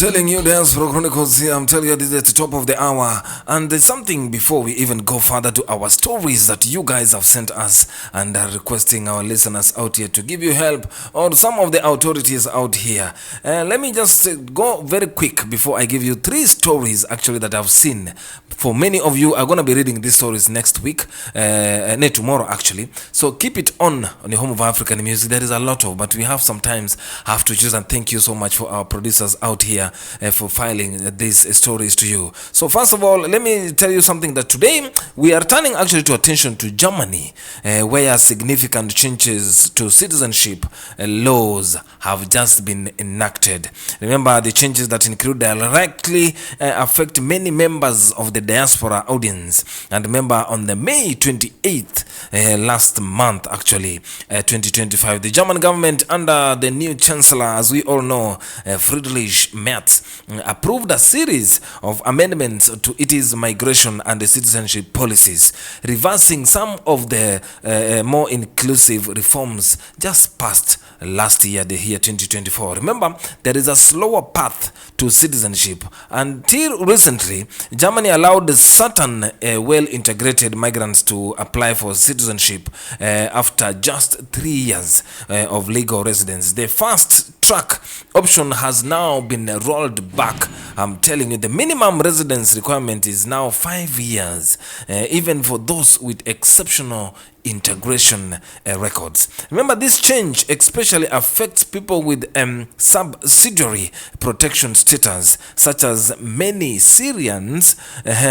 telling you, Diaspora Chronicles here. I'm telling you, this is at the top of the hour. And there's something before we even go further to our stories that you guys have sent us and are requesting our listeners out here to give you help, or some of the authorities out here. Let me just go very quick before I give you three stories actually that I've seen. For many of you are going to be reading these stories next week, tomorrow actually. So keep it on the Home of African Music. There is a lot of, but we have sometimes have to choose. And thank you so much for our producers out here for filing these stories to you. So first of all, let me tell you something that today we are turning actually to attention to Germany, where significant changes to citizenship laws have just been enacted. Remember, the changes that include directly affect many members of the diaspora audience. And remember, on the May 28th last month actually, 2025, the German government under the new chancellor, as we all know, Friedrich Merz, approved a series of amendments to its migration and citizenship policies, reversing some of the more inclusive reforms just passed last year, the year 2024. Remember, there is a slower path to citizenship. Until recently, Germany allowed certain well-integrated migrants to apply for citizenship after just 3 years of legal residence. The fast track option has now been rolled back. I'm telling you, the minimum residence requirement is now 5 years, even for those with exceptional integration records. Remember, this change especially affects people with subsidiary protection status, such as many Syrians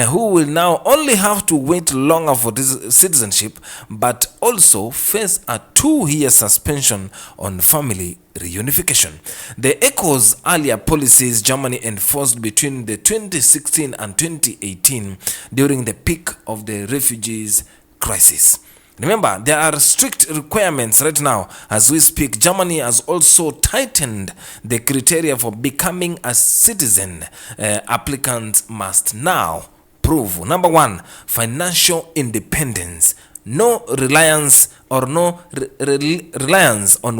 who will now only have to wait longer for this citizenship, but also face a 2-year suspension on family reunification. The echoes earlier policies Germany enforced between the 2016 and 2018 during the peak of the refugees crisis. Remember, there are strict requirements right now. As we speak, Germany has also tightened the criteria for becoming a citizen. Applicants must now prove, number one, financial independence, no reliance on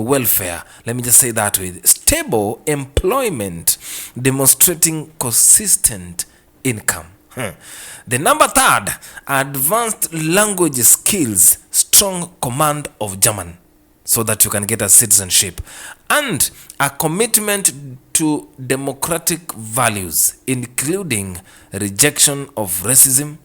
welfare. Let me just say that with stable employment, demonstrating consistent income. The number third, advanced language skills, strong command of German, so that you can get a citizenship, and a commitment to democratic values, including rejection of racism,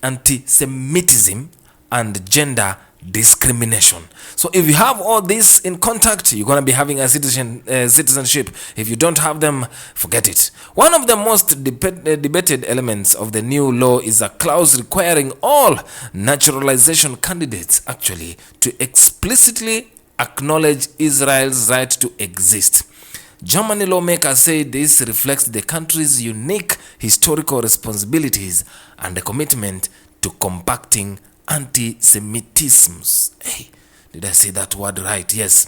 anti-Semitism, and gender discrimination. So if you have all this in contact, you're going to be having a citizenship. If you don't have them, forget it. One of the most debated elements of the new law is a clause requiring all naturalization candidates actually to explicitly acknowledge Israel's right to exist. German lawmakers say this reflects the country's unique historical responsibilities and the commitment to combating anti-Semitism. Hey, did I say that word right? Yes.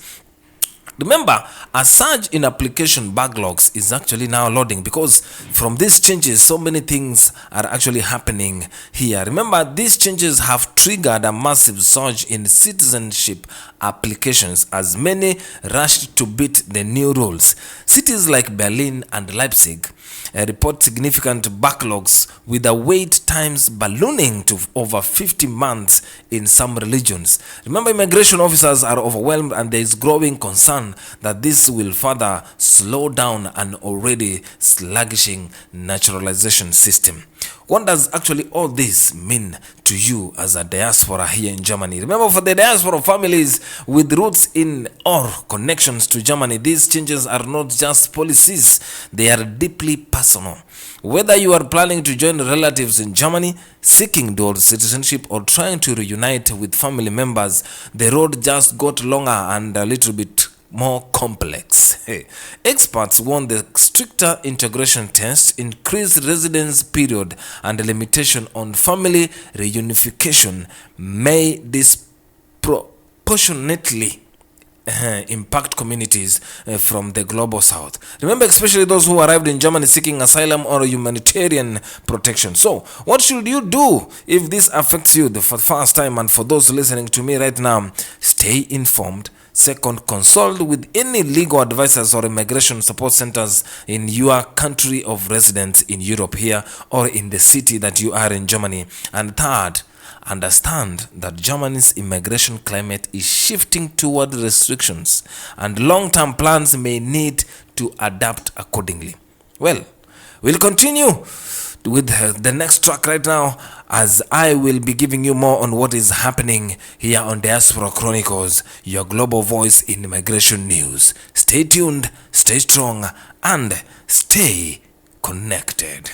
Remember, a surge in application backlogs is actually now loading because from these changes, so many things are actually happening here. Remember, these changes have triggered a massive surge in citizenship applications as many rushed to beat the new rules. Cities like Berlin and Leipzig report significant backlogs, with the wait times ballooning to over 50 months in some regions. Remember, immigration officers are overwhelmed, and there is growing concern that this will further slow down an already sluggishing naturalization system. What does actually all this mean to you as a diaspora here in Germany? Remember, for the diaspora families with roots in or connections to Germany, these changes are not just policies, they are deeply personal. Whether you are planning to join relatives in Germany, seeking dual citizenship, or trying to reunite with family members, the road just got longer and a little bit more complex. Experts warn the stricter integration test, increased residence period, and the limitation on family reunification may disproportionately impact communities from the global south. Remember, especially those who arrived in Germany seeking asylum or humanitarian protection. So what should you do if this affects you for the first time? And for those listening to me right now, stay informed, Second, consult with any legal advisors or immigration support centers in your country of residence in Europe here or in the city that you are in Germany. And third, understand that Germany's immigration climate is shifting toward restrictions and long-term plans may need to adapt accordingly. Well, we'll continue with the next track right now, as I will be giving you more on what is happening here on Diaspora Chronicles, your global voice in immigration news. Stay tuned, stay strong, and stay connected.